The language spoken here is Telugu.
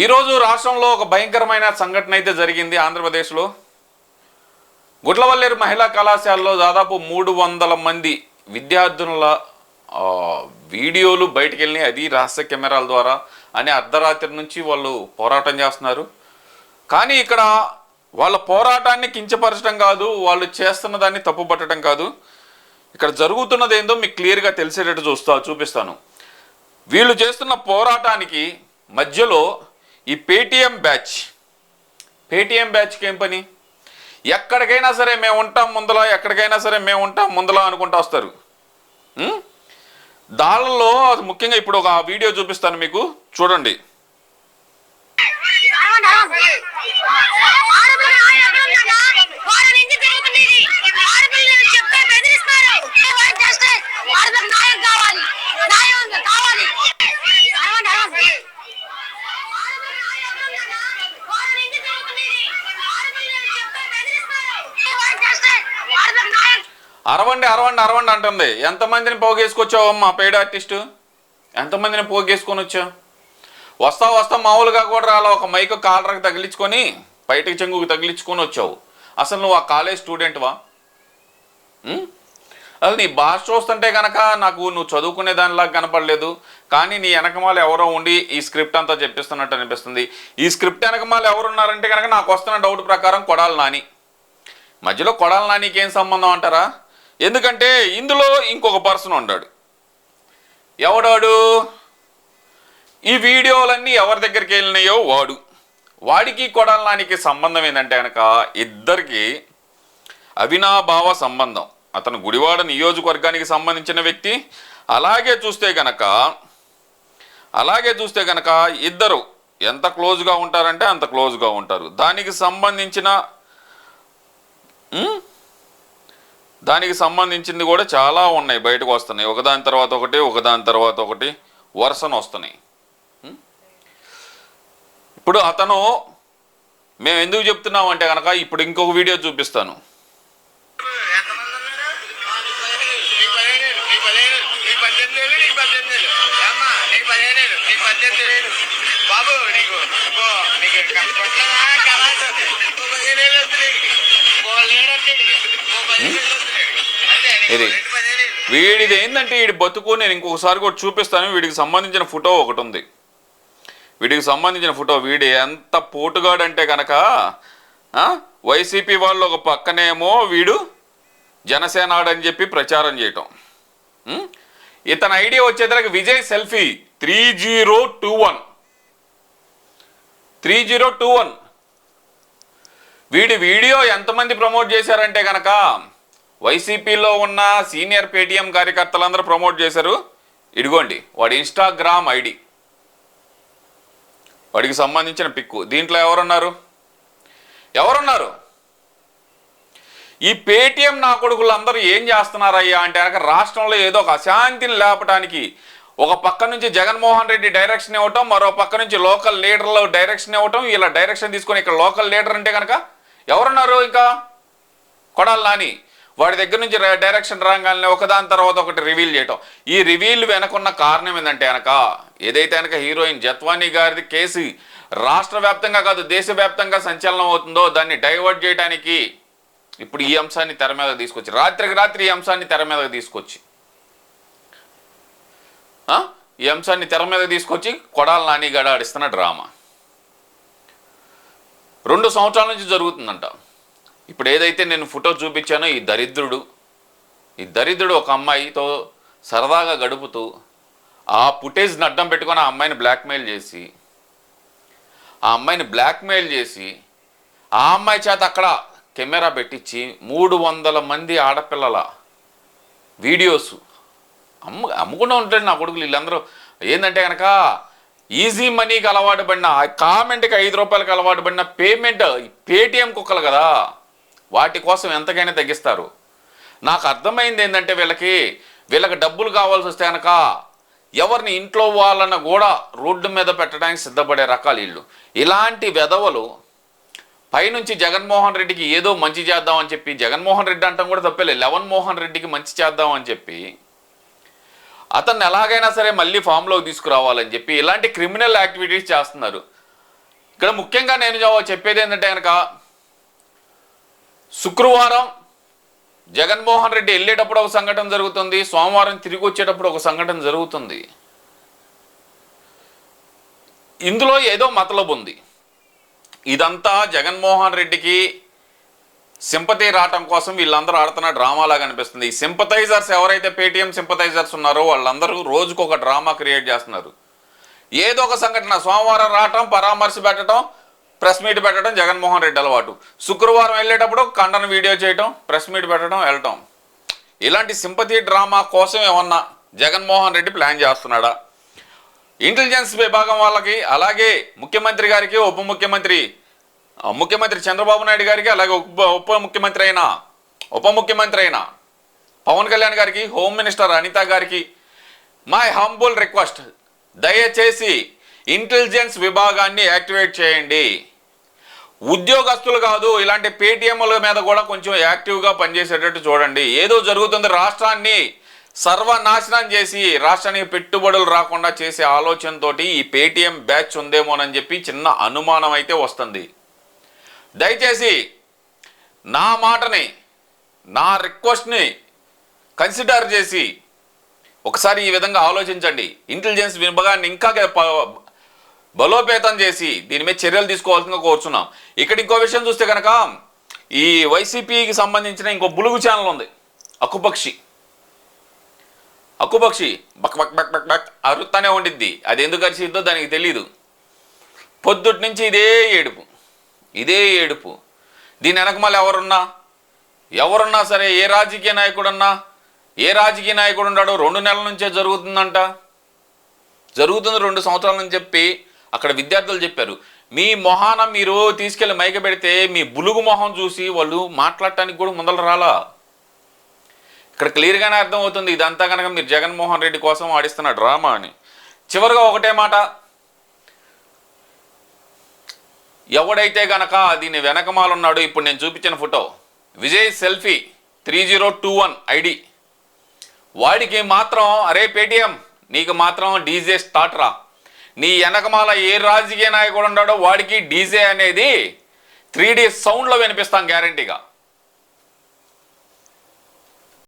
ఈరోజు రాష్ట్రంలో ఒక భయంకరమైన సంఘటన అయితే జరిగింది. ఆంధ్రప్రదేశ్లో గుట్లవల్లేరు మహిళా కళాశాలలో దాదాపు 300 మంది విద్యార్థుల వీడియోలు బయటికి వెళ్ళినాయి. అది రహస్య కెమెరాల ద్వారా అని అర్ధరాత్రి నుంచి వాళ్ళు పోరాటం చేస్తున్నారు. కానీ ఇక్కడ వాళ్ళ పోరాటాన్ని కించపరచడం కాదు, వాళ్ళు చేస్తున్న దాన్ని తప్పుపట్టడం కాదు. ఇక్కడ జరుగుతున్నది ఏందో మీకు క్లియర్గా తెలిసేటట్టు చూపిస్తాను. వీళ్ళు చేస్తున్న పోరాటానికి మధ్యలో ఈ పేటీఎం బ్యాచ్కి ఏం పని? ఎక్కడికైనా సరే మేము ఉంటాం ముందల అనుకుంటూ వస్తారు. దానిలో ముఖ్యంగా ఇప్పుడు ఒక వీడియో చూపిస్తాను మీకు, చూడండి. అరవండి అంటుంది. ఎంతమందిని పోగేసుకొచ్చావు అమ్మా పెయిడ్ ఆర్టిస్టు? ఎంతమందిని పోగేసుకొని వచ్చావు? వస్తా మామూలుగా కూడా రాలా, ఒక మైకు కాలర్కి తగిలించుకొని బయటకి చెంగుకు తగిలించుకొని వచ్చావు. అసలు నువ్వు ఆ కాలేజ్ స్టూడెంట్వా? అసలు నీ భాష చూస్తుంటే కనుక నాకు నువ్వు చదువుకునే దానిలాగా కనపడలేదు. కానీ నీ వెనకమాల ఎవరో ఉండి ఈ స్క్రిప్ట్ అంతా చెప్పిస్తున్నట్టు అనిపిస్తుంది. ఈ స్క్రిప్ట్ వెనకమాల ఎవరున్నారంటే కనుక నాకు వస్తున్న డౌట్ ప్రకారం కొడాలి నాని. మధ్యలో కొడాలి నానికి ఏం సంబంధం అంటారా? ఎందుకంటే ఇందులో ఇంకొక పర్సన్ ఉన్నాడు. ఎవడాడు? ఈ వీడియోలన్నీ ఎవరి దగ్గరికి వెళ్ళినాయో వాడికి కొడాలి నానికి సంబంధం ఏంటంటే కనుక ఇద్దరికి అవినాభావ సంబంధం. అతను గుడివాడ నియోజకవర్గానికి సంబంధించిన వ్యక్తి. అలాగే చూస్తే కనుక ఇద్దరు ఎంత క్లోజ్గా ఉంటారంటే అంత క్లోజ్గా ఉంటారు. దానికి సంబంధించింది కూడా చాలా ఉన్నాయి, బయటకు వస్తున్నాయి. ఒకదాని తర్వాత ఒకటి వరుసన వస్తున్నాయి. ఇప్పుడు అతను మేము ఎందుకు చెప్తున్నాం అంటే కనుక ఇప్పుడు ఇంకొక వీడియో చూపిస్తాను. ఇది వీడిది ఏంటంటే వీడి బతుకు నేను ఇంకొకసారి కూడా చూపిస్తాను. వీడికి సంబంధించిన ఫోటో ఒకటి ఉంది. వీడి ఎంత పోటుగాడంటే కనుక వైసీపీ వాళ్ళు ఒక పక్కనేమో వీడు జనసేనాడని చెప్పి ప్రచారం చేయటం. ఇతని ఐడియా వచ్చేసరికి విజయ్ సెల్ఫీ 3021 వీడి వీడియో ఎంతమంది ప్రమోట్ చేశారంటే కనుక వైసీపీలో ఉన్న సీనియర్ పేటీఎం కార్యకర్తలందరూ ప్రమోట్ చేశారు. ఇదిగోండి వాడి ఇన్స్టాగ్రామ్ ఐడి, వాడికి సంబంధించిన పిక్కు. దీంట్లో ఎవరున్నారు? ఈ పేటీఎం నా కొడుకులందరూ ఏం చేస్తున్నారయ్యా అంటే కనుక రాష్ట్రంలో ఏదో ఒక అశాంతిని లేపడానికి ఒక పక్క నుంచి జగన్మోహన్ రెడ్డి డైరెక్షన్ ఇవ్వటం, మరో పక్క నుంచి లోకల్ లీడర్లు డైరెక్షన్ ఇవ్వటం. ఇలా డైరెక్షన్ తీసుకొని ఇక్కడ లోకల్ లీడర్ అంటే కనుక ఎవరున్నారు? ఇంకా కొడాలి నాని. వాడి దగ్గర నుంచి డైరెక్షన్ రాగానే ఒకదాని తర్వాత ఒకటి రివీల్ చేయటం. ఈ రివీల్ వెనకున్న కారణం ఏంటంటే కనుక ఏదైతే కనుక హీరోయిన్ జత్వానీ గారి కేసు రాష్ట్ర వ్యాప్తంగా కాదు దేశవ్యాప్తంగా సంచలనం అవుతుందో దాన్ని డైవర్ట్ చేయడానికి ఇప్పుడు ఈ అంశాన్ని తెర మీదకి తీసుకొచ్చి రాత్రి ఈ అంశాన్ని తెర మీదకి తీసుకొచ్చి కొడాలి నాని గడ ఆడిస్తున్న డ్రామా 2 సంవత్సరాల నుంచి జరుగుతుందంట. ఇప్పుడు ఏదైతే నేను ఫోటో చూపించానో ఈ దరిద్రుడు ఒక అమ్మాయితో సరదాగా గడుపుతూ ఆ ఫుటేజ్ని అడ్డం పెట్టుకొని ఆ అమ్మాయిని బ్లాక్మెయిల్ చేసి ఆ అమ్మాయి చేత అక్కడ కెమెరా పెట్టించి 300 మంది ఆడపిల్లల వీడియోస్ అమ్ముకుంటూ ఉంటాడు నా కొడుకులు. వీళ్ళందరూ ఏంటంటే కనుక ఈజీ మనీకి అలవాటు పడిన, కామెంట్కి 5 రూపాయలకి అలవాటు పడిన పేమెంట్ పేటీఎం కుక్కలు కదా, వాటి కోసం ఎంతకైనా తగ్గిస్తారు. నాకు అర్థమైంది ఏంటంటే వీళ్ళకి డబ్బులు కావాల్సి వస్తే కనుక ఎవరిని ఇంట్లో వాళ్ళని కూడా రోడ్డు మీద పెట్టడానికి సిద్ధపడే రకాలు వీళ్ళు. ఇలాంటి వెధవలు పైనుంచి జగన్మోహన్ రెడ్డికి ఏదో మంచి చేద్దామని చెప్పి, జగన్మోహన్ రెడ్డి అంటాం కూడా తప్పలే, లవన్ మోహన్ రెడ్డికి మంచి చేద్దామని చెప్పి అతన్ని ఎలాగైనా సరే మళ్ళీ ఫామ్లోకి తీసుకురావాలని చెప్పి ఇలాంటి క్రిమినల్ యాక్టివిటీస్ చేస్తున్నారు. ఇక్కడ ముఖ్యంగా నేను చెప్పేది ఏంటంటే కనుక శుక్రవారం జగన్మోహన్ రెడ్డి వెళ్ళేటప్పుడు ఒక సంఘటన జరుగుతుంది, సోమవారం తిరిగి వచ్చేటప్పుడు ఒక సంఘటన జరుగుతుంది. ఇందులో ఏదో మతలబు ఉంది. ఇదంతా జగన్మోహన్ రెడ్డికి సింపతి రావటం కోసం వీళ్ళందరూ ఆడుతున్న డ్రామాలాగా అనిపిస్తుంది. ఈ సింపథైజర్స్ ఎవరైతే పేటీఎం సింపథైజర్స్ ఉన్నారో వాళ్ళందరూ రోజుకు ఒక డ్రామా క్రియేట్ చేస్తున్నారు. ఏదో ఒక సంఘటన, సోమవారం రావటం, పరామర్శ పెట్టడం, ప్రెస్ మీట్ పెట్టడం జగన్మోహన్ రెడ్డి అలవాటు. శుక్రవారం వెళ్ళేటప్పుడు ఖండన వీడియో చేయటం, ప్రెస్ మీట్ పెట్టడం, వెళ్ళటం. ఇలాంటి సింపతి డ్రామా కోసం ఏమన్నా జగన్మోహన్ రెడ్డి ప్లాన్ చేస్తున్నాడా? ఇంటెలిజెన్స్ విభాగం వాళ్ళకి, అలాగే ముఖ్యమంత్రి గారికి, ముఖ్యమంత్రి చంద్రబాబు నాయుడు గారికి, అలాగే ఉప ముఖ్యమంత్రి అయిన పవన్ కళ్యాణ్ గారికి, హోమ్ మినిస్టర్ అనిత గారికి మై హంబుల్ రిక్వెస్ట్, దయచేసి ఇంటెలిజెన్స్ విభాగాన్ని యాక్టివేట్ చేయండి. ఉద్యోగస్తులు కాదు, ఇలాంటి పేటీఎంల మీద కూడా కొంచెం యాక్టివ్గా పనిచేసేటట్టు చూడండి. ఏదో జరుగుతుంది, రాష్ట్రాన్ని సర్వనాశనం చేసి రాష్ట్రానికి పెట్టుబడులు రాకుండా చేసే ఆలోచనతో ఈ పేటీఎం బ్యాచ్ ఉందేమోనని చెప్పి చిన్న అనుమానం అయితే వస్తుంది. దయచేసి నా మాటని, నా రిక్వెస్ట్ని కన్సిడర్ చేసి ఒకసారి ఈ విధంగా ఆలోచించండి. ఇంటెలిజెన్స్ విభాగాన్ని ఇంకా బలోపేతం చేసి దీని మీద చర్యలు తీసుకోవాల్సిందిగా కోరుచున్నాం. ఇక్కడ ఇంకో విషయం చూస్తే కనుక ఈ వైసీపీకి సంబంధించిన ఇంకో బులుగు ఛానల్ ఉంది, అక్కుపక్షి బక్ బక్ బక్ బక్ బక్ అరుతానే ఉండిద్ది. అది ఎందుకు అరిచిద్దో దానికి తెలీదు. పొద్దుటి నుంచి ఇదే ఏడుపు. దీని వెనకమాల ఎవరున్నా సరే, ఏ రాజకీయ నాయకుడు ఉన్నాడో 2 నెలల నుంచే జరుగుతుందంట. జరుగుతుంది 2 సంవత్సరాల నుంచి చెప్పి అక్కడ విద్యార్థులు చెప్పారు. మీ మొహాన మీరు తీసుకెళ్ళి మైక పెడితే మీ బులుగు మొహం చూసి వాళ్ళు మాట్లాడటానికి కూడా ముందర రాలా. ఇక్కడ క్లియర్గానే అర్థమవుతుంది ఇదంతా కనుక మీరు జగన్మోహన్ రెడ్డి కోసం ఆడిస్తున్న డ్రామా అని. చివరిగా ఒకటే మాట, ఎవడైతే గనక దీన్ని వెనకమాలున్నాడో, ఇప్పుడు నేను చూపించిన ఫోటో విజయ్ సెల్ఫీ 3021 ఐడి, వాడికి మాత్రం అరే పేటీఎం నీకు మాత్రం డీజే స్టార్ట్ రా, నీ వెనకమాల ఏ రాజకీయ నాయకుడు ఉన్నాడో వాడికి డీజే అనేది 3D సౌండ్లో వినిపిస్తాం గ్యారంటీగా.